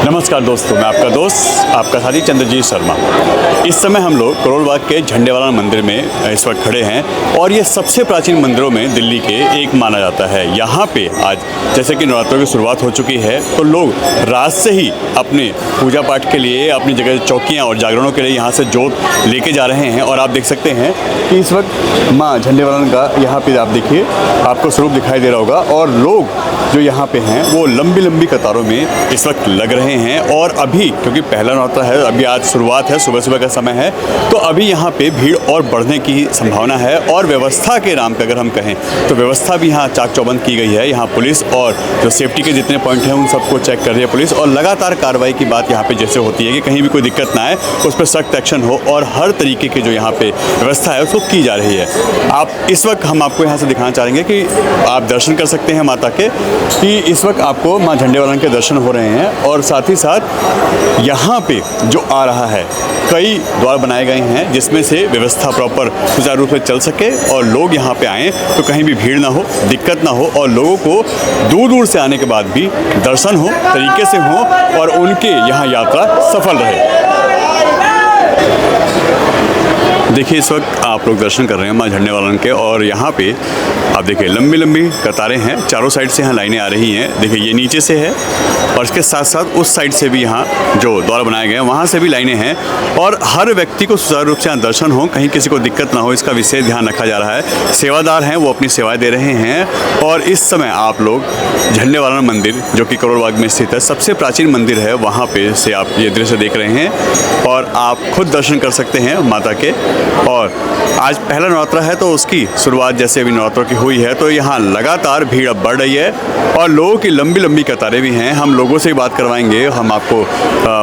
नमस्कार दोस्तों, मैं आपका दोस्त आपका साथी चंद्रजीत शर्मा। इस समय हम लोग करोल बाग के झंडेवाला मंदिर में इस वक्त खड़े हैं और ये सबसे प्राचीन मंदिरों में दिल्ली के एक माना जाता है। यहाँ पे आज जैसे कि नवरात्रों की शुरुआत हो चुकी है तो लोग रात से ही अपने पूजा पाठ के लिए अपनी जगह चौकियाँ और जागरणों के लिए यहाँ से जोत लेके जा रहे हैं। और आप देख सकते हैं कि इस वक्त माँ झंडेवालन का यहाँ पे आप देखिए आपको स्वरूप दिखाई दे रहा होगा और लोग जो यहाँ पे हैं वो लंबी लंबी कतारों में इस वक्त लग रहे हैं। और अभी क्योंकि पहला नवरात्र है, अभी आज शुरुआत है, सुबह सुबह का समय है, तो अभी यहाँ पे भीड़ और बढ़ने की संभावना है। और व्यवस्था के नाम पे अगर हम कहें तो व्यवस्था भी यहाँ चाक चौबंद की गई है। यहाँ पुलिस और जो सेफ्टी के जितने पॉइंट हैं उन सबको चेक कर रही है पुलिस, और लगातार कार्रवाई की बात यहाँ पे जैसे होती है कि कहीं भी कोई दिक्कत ना आए, उस पर सख्त एक्शन हो और हर तरीके की जो यहाँ पे व्यवस्था है उसको की जा रही है। आप इस वक्त हम आपको यहाँ से दिखाना चाहेंगे कि आप दर्शन कर सकते हैं माता के, कि इस वक्त आपको माँ झंडेवालन के दर्शन हो रहे हैं। और साथ ही साथ यहाँ पे जो आ रहा है कई द्वार बनाए गए हैं जिसमें से व्यवस्था प्रॉपर सुचारू रूप से चल सके और लोग यहाँ पे आएँ तो कहीं भी भीड़ ना हो, दिक्कत ना हो और लोगों को दूर दूर से आने के बाद भी दर्शन हो, तरीके से हो और उनके यहाँ यात्रा सफल रहे। देखिए इस वक्त आप लोग दर्शन कर रहे हैं माँ झंडेवालन के और यहाँ पे आप देखिए लंबी लंबी कतारें हैं, चारों साइड से यहाँ लाइनें आ रही हैं। देखिए ये नीचे से है और इसके साथ साथ उस साइड से भी यहाँ जो द्वार बनाए गए हैं वहाँ से भी लाइनें हैं और हर व्यक्ति को सुचारू रूप से यहाँ दर्शन हो, कहीं किसी को दिक्कत ना हो, इसका विशेष ध्यान रखा जा रहा है। सेवादार हैं वो अपनी सेवाएं दे रहे हैं। और इस समय आप लोग झंडेवालन मंदिर जो कि करोल बाग में स्थित है, सबसे प्राचीन मंदिर है, वहाँ पे से आप ये दृश्य देख रहे हैं और आप खुद दर्शन कर सकते हैं माता के। और आज पहला नवरात्र है तो उसकी शुरुआत जैसे अभी नवरात्रों की हुई है तो यहाँ लगातार भीड़ अब बढ़ रही है और लोगों की लंबी लंबी कतारें भी हैं। हम लोगों से ही बात करवाएंगे, हम आपको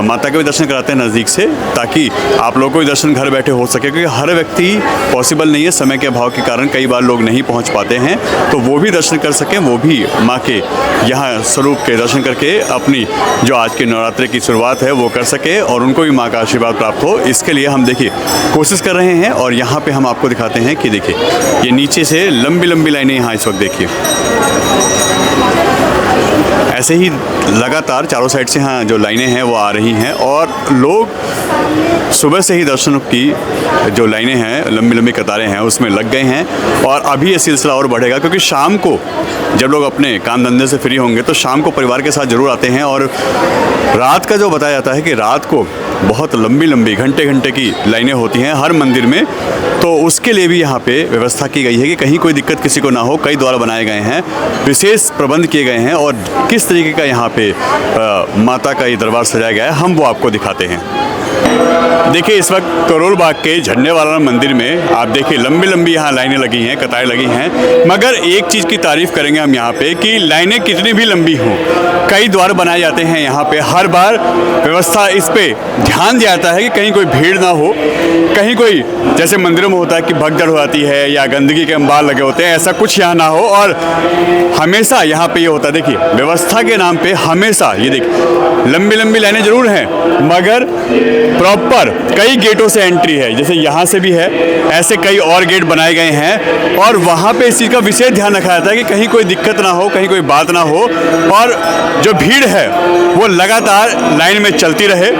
माता के भी दर्शन कराते हैं नज़दीक से, ताकि आप लोगों को भी दर्शन घर बैठे हो सके, क्योंकि हर व्यक्ति पॉसिबल नहीं है, समय के अभाव के कारण कई बार लोग नहीं पहुँच पाते हैं, तो वो भी दर्शन कर सकें, वो भी माँ के यहाँ स्वरूप के दर्शन करके अपनी जो आज के नवरात्रि की शुरुआत है वो कर सके और उनको भी माँ का आशीर्वाद प्राप्त हो। इसके लिए हम देखिए कोशिश कर रहे हैं और यहाँ पे हम आपको दिखाते हैं कि देखिए ये नीचे से लंबी लंबी लाइनें यहाँ इस वक्त देखिए ऐसे ही लगातार चारों साइड से यहाँ जो लाइनें हैं वो आ रही हैं और लोग सुबह से ही दर्शन की जो लाइनें हैं, लंबी लंबी कतारें हैं, उसमें लग गए हैं। और अभी ये सिलसिला और बढ़ेगा क्योंकि शाम को जब लोग अपने काम धंधे से फ्री होंगे तो शाम को परिवार के साथ ज़रूर आते हैं। और रात का जो बताया जाता है कि रात को बहुत लंबी लंबी घंटे घंटे की लाइनें होती हैं हर मंदिर में, तो उसके लिए भी यहाँ पे व्यवस्था की गई है कि कहीं कोई दिक्कत किसी को ना हो। कई द्वार बनाए गए हैं, विशेष प्रबंध किए गए हैं और किस तरीके का यहाँ पे माता का ये दरबार सजाया गया है हम वो आपको दिखाते हैं। देखिए इस वक्त करोल बाग के झंडेवाला मंदिर में आप देखिए लंबी लंबी यहाँ लाइनें लगी हैं, कतारें लगी हैं, मगर एक चीज़ की तारीफ़ करेंगे हम यहाँ पे कि लाइनें कितनी भी लंबी हों, कई द्वार बनाए जाते हैं यहाँ पे, हर बार व्यवस्था इस पे ध्यान दिया जाता है कि कहीं कोई भीड़ ना हो, कहीं कोई जैसे मंदिरों में होता है कि भगदड़ हो जाती है या गंदगी के अंबार लगे होते हैं, ऐसा कुछ यहाँ ना हो। और हमेशा यहाँ पे ये होता है, देखिए व्यवस्था के नाम पे हमेशा ये देखिए लंबी लंबी लाइनें ज़रूर हैं मगर प्रॉपर कई गेटों से एंट्री है, जैसे यहाँ से भी है, ऐसे कई और गेट बनाए गए हैं और वहाँ पे इस चीज़ का विशेष ध्यान रखा जाता है कि कहीं कोई दिक्कत ना हो, कहीं कोई बात ना हो और जो भीड़ है वो लगातार लाइन में चलती रहे,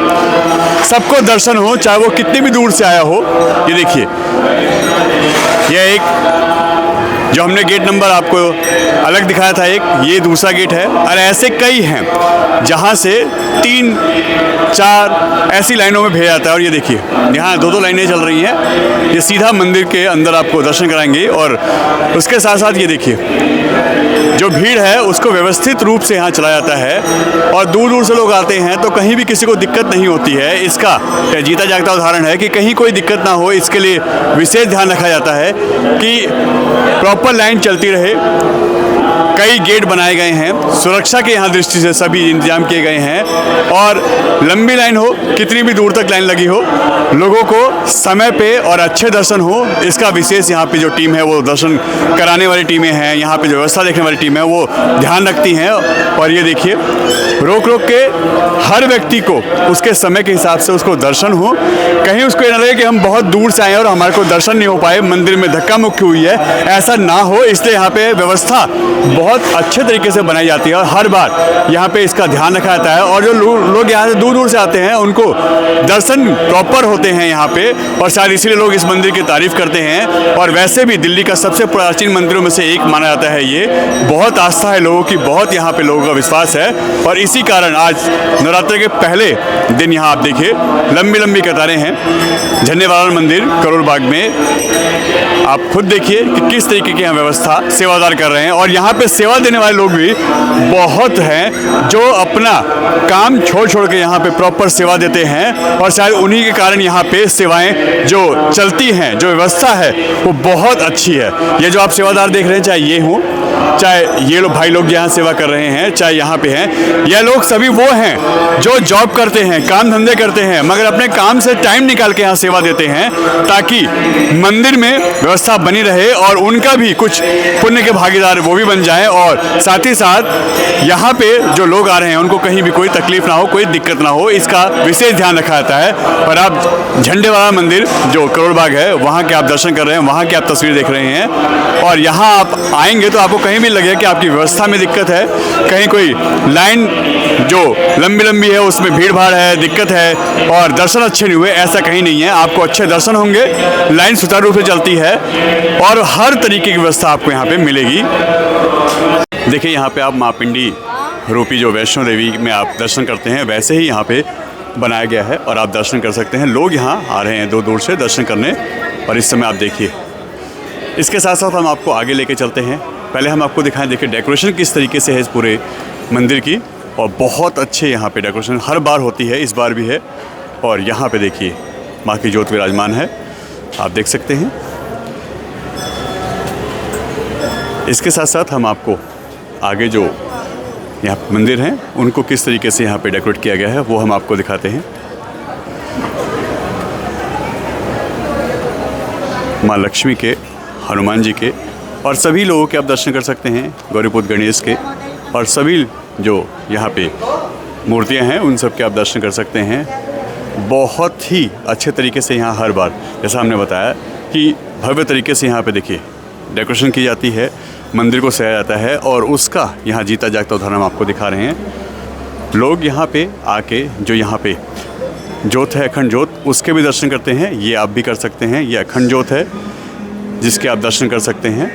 सबको दर्शन हो, चाहे वो कितनी भी दूर से आया हो। ये देखिए यह एक जो हमने गेट नंबर आपको अलग दिखाया था, एक ये दूसरा गेट है और ऐसे कई हैं जहाँ से 3-4 ऐसी लाइनों में भेजा जाता है। और ये देखिए यहाँ दो लाइनें चल रही हैं, ये सीधा मंदिर के अंदर आपको दर्शन कराएंगे। और उसके साथ साथ ये देखिए जो भीड़ है उसको व्यवस्थित रूप से यहाँ चलाया जाता है और दूर दूर से लोग आते हैं तो कहीं भी किसी को दिक्कत नहीं होती है। इसका जीता जागता उदाहरण है कि कहीं कोई दिक्कत ना हो, इसके लिए विशेष ध्यान रखा जाता है कि प्रॉपर लाइन चलती रहे। कई गेट बनाए गए हैं, सुरक्षा के यहाँ दृष्टि से सभी इंतजाम किए गए हैं और लंबी लाइन हो, कितनी भी दूर तक लाइन लगी हो, लोगों को समय पे और अच्छे दर्शन हो, इसका विशेष यहाँ पे जो टीम है वो दर्शन कराने वाली टीमें हैं, यहाँ पे जो व्यवस्था देखने वाली टीम है वो ध्यान रखती हैं। और ये देखिए रोक रोक के हर व्यक्ति को उसके समय के हिसाब से उसको दर्शन हो, कहीं उसको ये ना लगे कि हम बहुत दूर से आए और हमारे को दर्शन नहीं हो पाए, मंदिर में धक्का मुक्की हुई है, ऐसा ना हो। इसलिए यहाँ पे व्यवस्था बहुत अच्छे तरीके से बनाई जाती है और हर बार यहाँ पे इसका ध्यान रखा जाता है। और जो लोग यहाँ से दूर दूर से आते हैं उनको दर्शन प्रॉपर होते हैं यहाँ पे, और शायद इसीलिए लोग इस मंदिर की तारीफ़ करते हैं। और वैसे भी दिल्ली का सबसे प्राचीन मंदिरों में से एक माना जाता है ये। बहुत आस्था है लोगों की, बहुत यहाँ पे लोगों का विश्वास है, और इसी कारण आज नवरात्र के पहले दिन यहाँ आप देखिए लंबी लंबी कतारें हैं। झंडे वाला मंदिर करोल बाग में आप खुद देखिए कि किस तरीके की यहाँ व्यवस्था सेवादार कर रहे हैं। और यहाँ पे सेवा देने वाले लोग भी बहुत हैं जो अपना काम छोड़ छोड़ के यहाँ पे प्रॉपर सेवा देते हैं, और शायद उन्हीं के कारण यहाँ पे सेवाएं जो चलती हैं, जो व्यवस्था है वो बहुत अच्छी है। ये जो आप सेवादार देख रहे हैं, चाहे ये हों, चाहे ये लोग भाई लोग यहाँ सेवा कर रहे हैं, चाहे यहाँ पे हैं, यह लोग सभी वो हैं जो जॉब करते हैं, काम धंधे करते हैं, मगर अपने काम से टाइम निकाल के यहाँ सेवा देते हैं ताकि मंदिर में व्यवस्था बनी रहे और उनका भी कुछ पुण्य के भागीदार वो भी बन जाएं, और साथ ही साथ यहाँ पे जो लोग आ रहे हैं उनको कहीं भी कोई तकलीफ ना हो, कोई दिक्कत ना हो, इसका विशेष ध्यान रखा जाता है। और आप झंडे वाला मंदिर जो करोल बाग है वहाँ के आप दर्शन कर रहे हैं, वहाँ की आप तस्वीर देख रहे हैं। और यहाँ आप आएंगे तो आपको कहीं भी लगे कि आपकी व्यवस्था में दिक्कत है, कहीं कोई लाइन जो लंबी लंबी है उसमें भीड़ भाड़ है, दिक्कत है और दर्शन अच्छे नहीं हुए, ऐसा कहीं नहीं है। आपको अच्छे दर्शन होंगे, लाइन सुचारू रूप से चलती है और हर तरीके की व्यवस्था आपको यहाँ पे मिलेगी। देखिए यहाँ पे आप माँ पिंडी रूपी जो वैष्णो देवी में आप दर्शन करते हैं वैसे ही यहाँ पे बनाया गया है और आप दर्शन कर सकते हैं। लोग यहाँ आ रहे हैं दूर दूर से दर्शन करने, और इस समय आप देखिए। इसके साथ साथ हम आपको आगे लेके चलते हैं। पहले हम आपको दिखाएं, देखिए डेकोरेशन किस तरीके से है इस पूरे मंदिर की, और बहुत अच्छे यहाँ पे डेकोरेशन हर बार होती है, इस बार भी है। और यहाँ पे देखिए माँ की ज्योत विराजमान है, आप देख सकते हैं। इसके साथ साथ हम आपको आगे जो यहाँ मंदिर हैं उनको किस तरीके से यहाँ पे डेकोरेट किया गया है वो हम आपको दिखाते हैं। माँ लक्ष्मी के, हनुमान जी के और सभी लोगों के आप दर्शन कर सकते हैं, गौरीपुत्र गणेश के, और सभी जो यहाँ पे मूर्तियाँ हैं उन सब के आप दर्शन कर सकते हैं। बहुत ही अच्छे तरीके से यहाँ हर बार, जैसा हमने बताया कि भव्य तरीके से यहाँ पे देखिए डेकोरेशन की जाती है, मंदिर को सजाया जाता है, और उसका यहाँ जीता जागता उदाहरण हम आपको दिखा रहे हैं। लोग यहाँ पे आके जो यहाँ पे ज्योत है, अखंड ज्योत, उसके भी दर्शन करते हैं। ये आप भी कर सकते हैं, ये अखंड ज्योत है जिसके आप दर्शन कर सकते हैं।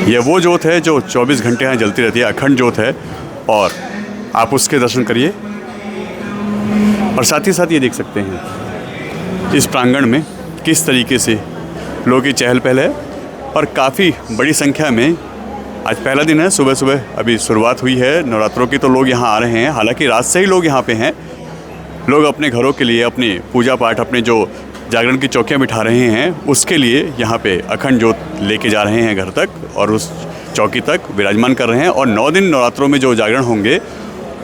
यह वो ज्योत है जो 24 घंटे यहाँ जलती रहती है, अखंड ज्योत है, और आप उसके दर्शन करिए। और साथ ही साथ ये देख सकते हैं इस प्रांगण में किस तरीके से लोगों की चहल पहल है, और काफ़ी बड़ी संख्या में आज पहला दिन है, सुबह सुबह अभी शुरुआत हुई है नवरात्रों की, तो लोग यहाँ आ रहे हैं। हालांकि रात से ही लोग यहाँ पे हैं। लोग अपने घरों के लिए अपने पूजा पाठ, अपने जो जागरण की चौकियाँ बिठा रहे हैं उसके लिए यहाँ पे अखंड ज्योत लेके जा रहे हैं घर तक, और उस चौकी तक विराजमान कर रहे हैं। और 9 दिन नवरात्रों में जो जागरण होंगे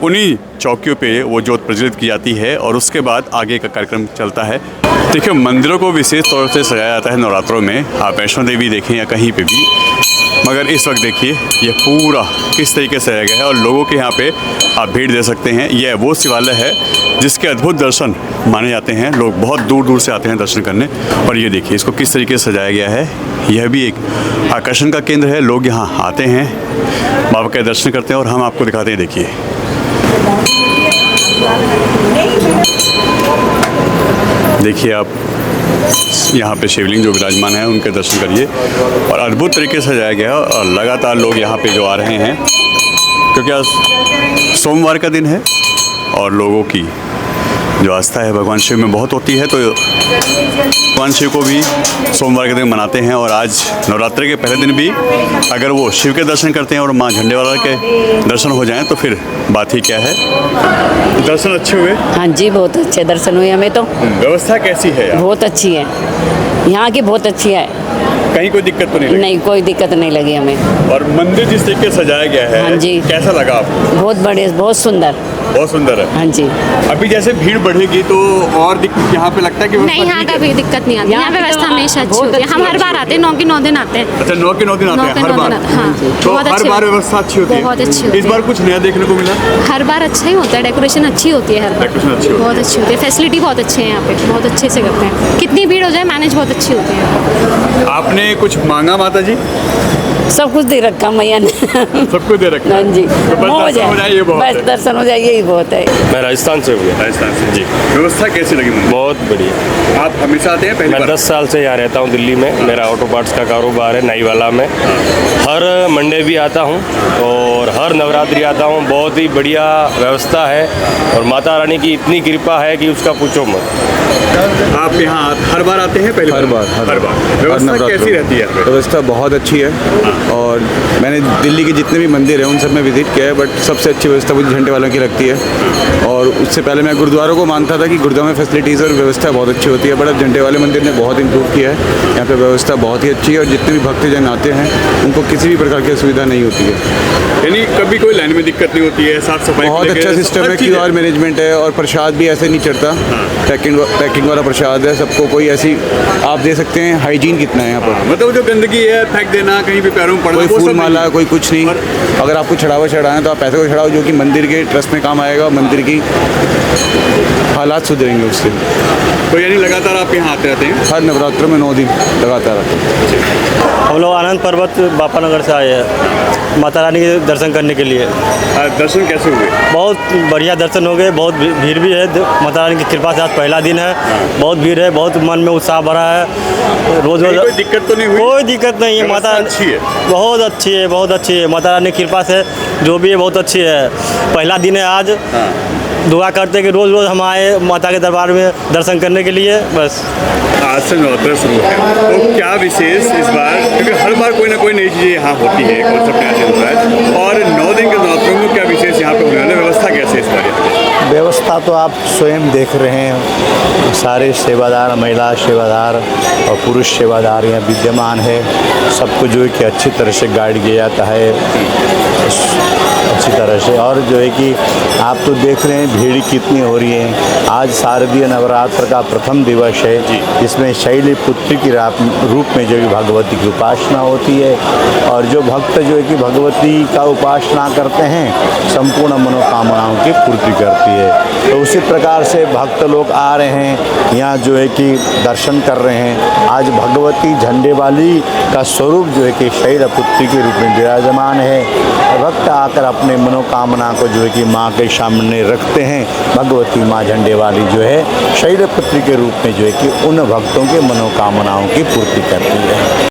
उन्हीं चौकियों पे वो ज्योत प्रज्वलित की जाती है, और उसके बाद आगे का कार्यक्रम चलता है। देखिए मंदिरों को विशेष तौर से सजाया जाता है नवरात्रों में, आप वैष्णो देवी देखें या कहीं पे भी, मगर इस वक्त देखिए ये पूरा किस तरीके से सजाया गया है, और लोगों के यहाँ पे आप भीड़ दे सकते हैं। यह वो शिवालय है जिसके अद्भुत दर्शन माने जाते हैं, लोग बहुत दूर दूर से आते हैं दर्शन करने। और ये देखिए इसको किस तरीके से सजाया गया है, यह भी एक आकर्षण का केंद्र है। लोग यहाँ आते हैं, बाबा के दर्शन करते हैं, और हम आपको दिखाते हैं। देखिए देखिए आप यहाँ पे शिवलिंग जो विराजमान है उनके दर्शन करिए, और अद्भुत तरीके से सजाया गया है। और लगातार लोग यहाँ पे जो आ रहे हैं, क्योंकि आज सोमवार का दिन है और लोगों की जो आस्था है भगवान शिव में बहुत होती है, तो भगवान शिव को भी सोमवार के दिन मनाते हैं। और आज नवरात्रि के पहले दिन भी अगर वो शिव के दर्शन करते हैं और माँ झंडे वाला के दर्शन हो जाएं तो फिर बात ही क्या है। दर्शन अच्छे हुए? हाँ जी, बहुत अच्छे दर्शन हुए हमें तो। व्यवस्था कैसी है? बहुत अच्छी है यहाँ की, बहुत अच्छी है। कहीं कोई दिक्कत तो नहीं लगी? नहीं, कोई दिक्कत नहीं लगी हमें। और मंदिर जिस तरीके से सजाया गया है, हाँ जी, कैसा लगा आपको? बहुत बढ़िया, बहुत सुंदर। बहुत सुंदर है। हाँ जी। अभी जैसे भीड़ बढ़ेगी तो और यहाँ पे लगता है कि नहीं, यहाँ का भी दिक्कत नहीं आती, यहाँ पे व्यवस्था हमेशा अच्छी होती है। हम हर बार आते हैं, 9 के 9 दिन आते हैं। अच्छा, 9 के 9 दिन आते हैं हर बार? हाँ, तो हर बार व्यवस्था अच्छी होती है? बहुत अच्छी होती है। इस बार कुछ नया देखने को मिला? हर बार अच्छा ही होता है, डेकोरेशन अच्छी होती है, हर बार डेकोरेशन अच्छी होती है, बहुत अच्छी होती है। फैसिलिटी बहुत अच्छी है यहाँ पे, बहुत अच्छे से करते हैं। कितनी भीड़ हो जाए मैनेज बहुत अच्छी होती है। आपने कुछ मांगा माता जी? सब कुछ दे रखा मैया ने। सब कुछ दे रखा हाँ है जी, तो बस मौज दर्शन हो जाए ये बहुत बस है। दर्शन हो जाए यही बहुत है। मैं राजस्थान से हूँ। राजस्थान से जी। व्यवस्था कैसी लगी मंदिर? बहुत बढ़िया। आप हमेशा आते हैं पहली मैं बार? 10 साल से यहाँ रहता हूँ दिल्ली में। मेरा ऑटो पार्ट्स का कारोबार है नाईवाला में। हर मंडे भी आता हूँ और हर नवरात्रि आता हूँ। बहुत ही बढ़िया व्यवस्था है और माता रानी की इतनी कृपा है कि उसका पूछो मत। आप यहाँ हर बार आते हैं पहली हर बार व्यवस्था नवरात्रों कैसी में। रहती है यहाँ पे? व्यवस्था बहुत अच्छी है और मैंने दिल्ली के जितने भी मंदिर हैं उन सब में विजिट किया है, बट सबसे अच्छी व्यवस्था मुझे झंडे वालों की लगती है। और उससे पहले मैं गुरुद्वारों को मानता था कि गुरुद्वारा में फैसिलिटीज़ और व्यवस्था बहुत अच्छी होती है, बट अब झंडे वाले मंदिर ने बहुत इंप्रूव किया है। यहाँ पे व्यवस्था बहुत ही अच्छी है और जितने भी भक्तजन आते हैं उनको किसी भी प्रकार की असुविधा नहीं होती है। यानी कभी कोई लाइन में दिक्कत नहीं होती है, साफ सफाई को बहुत लेके अच्छा सिस्टम हर है, चीज़ QR मैनेजमेंट है और प्रसाद भी ऐसे नहीं चढ़ता। पैकिंग वाला प्रसाद है, सबको कोई ऐसी आप दे सकते हैं। हाइजीन कितना है यहाँ पर, मतलब जो गंदगी है फेंक देना, कहीं भी पैरों में पड़ना, कोई वो फूल सब माला नहीं। कोई कुछ नहीं। अगर आपको चढ़ावा चढ़ाना है तो आप पैसे को चढ़ाओ, जो कि मंदिर के ट्रस्ट में काम आएगा। मंदिर की हालात सुधरेंगे उससे। तो यानी लगातार आप यहाँ आते रहते हैं? हर नवरात्रों में 9 दिन लगातार आते हैं। हम लोग आनंद पर्वत बापा नगर से आए हैं माता रानी के दर्शन करने के लिए। दर्शन कैसे हुए? बहुत बढ़िया दर्शन हो गए। बहुत भीड़ भी है। माता रानी की कृपा से आज पहला दिन है। बहुत भीड़ है, बहुत मन में उत्साह भरा है। रोज रोज कोई दिक्कत तो नहीं हुई? कोई दिक्कत नहीं है। व्यवस्था माता अच्छी है? बहुत अच्छी है, बहुत अच्छी है। माता रानी की कृपा से जो भी है बहुत अच्छी है। पहला दिन है आज। दुआ करते हैं कि रोज़ रोज़ हम आए माता के दरबार में दर्शन करने के लिए। बस आज से नवरात्र शुरू है तो क्या विशेष इस बार, क्योंकि हर बार कोई ना कोई नई चीज़ें यहाँ होती है, कॉन्सेप्ट नया चल रहा है, और 9 दिन के नवरात्रों में क्या विशेष यहाँ पे होने वाला है? व्यवस्था कैसे है इस बार यहाँ पे? व्यवस्था तो आप स्वयं देख रहे हैं। सारे सेवादार, महिला सेवादार और पुरुष सेवादार यहाँ विद्यमान है। सबको जो है कि अच्छी तरह से गाइड किया जाता है, अच्छी तरह से। और जो है कि आप तो देख रहे हैं भीड़ कितनी हो रही है। आज शारदीय नवरात्र का प्रथम दिवस है, जिसमें शैलपुत्री की रूप में जो है भगवती की उपासना होती है। और जो भक्त जो है कि भगवती का उपासना करते हैं, संपूर्ण मनोकामनाओं की पूर्ति करती है। तो उसी प्रकार से भक्त लोग आ रहे हैं यहाँ जो है कि दर्शन कर रहे हैं। आज भगवती झंडे वाली का स्वरूप जो है कि शैलपुत्री के रूप में विराजमान है। भक्त आकर अपने मनोकामना को जो है कि माँ के सामने रखते हैं। भगवती माँ झंडे वाली जो है शैलपुत्री के रूप में जो है कि उन भक्तों के मनोकामनाओं की पूर्ति करती है।